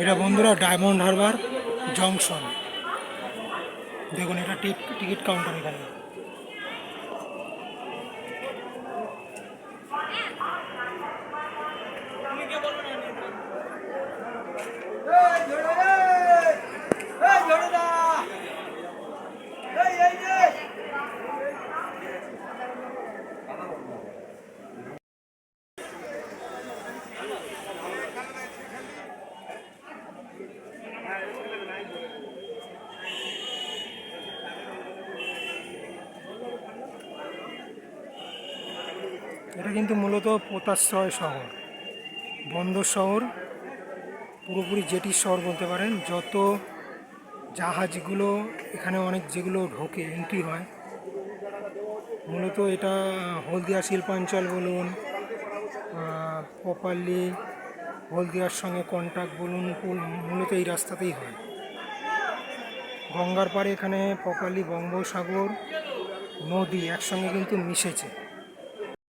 এটা বন্ধুরা diamond Harbour junction. দেখুন এটা টিকিট কাউন্টার এখানে। এটা কিন্তু মূলত পোতাশ্রয় শহর, বন্দর শহর, পুরোপুরি জেটির শহর বলতে পারেন। যত জাহাজগুলো এখানে অনেক যেগুলো ঢোকে এন্ট্রি হয়, মূলত এটা হলদিয়া শিল্পাঞ্চল বলুন, প্রপারলি হলদিয়ার সঙ্গে কন্ট্যাক্ট বলুন, মূলত এই রাস্তাতেই হয়। গঙ্গার পাড়ে এখানে প্রপারলি বঙ্গোপসাগর নদী একসঙ্গে কিন্তু মিশেছে।